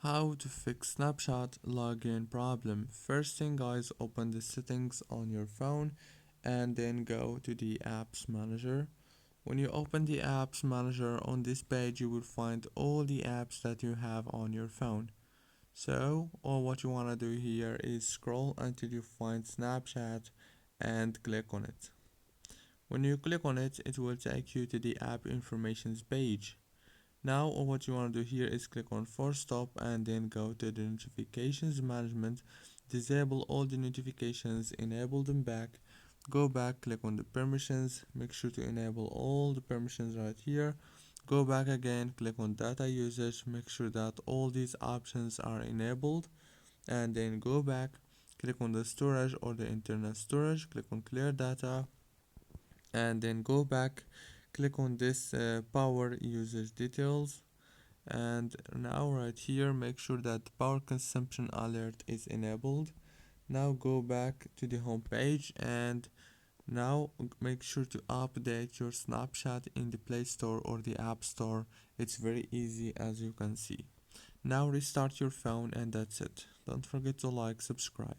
How to fix Snapchat login problem. First thing guys, open the settings on your phone and then go to the apps manager. When you open the apps manager on this page, you will find all the apps that you have on your phone. So all what you want to do here is scroll until you find Snapchat and click on it. When you click on it, it will take you to the app informations page. Now all what you want to do here is click on force stop and then go to the notifications management, disable all the notifications, enable them back, go back, click on the permissions, make sure to enable all the permissions right here, go back again, click on data usage, make sure that all these options are enabled, and then go back, click on the storage or the internet storage, click on clear data, and then go back, click on this power usage details, and now right here make sure that power consumption alert is enabled. Now go back to the home page and now make sure to update your Snapchat in the Play Store or the App Store. It's very easy as you can see. Now restart your phone and that's it. Don't forget to like, subscribe.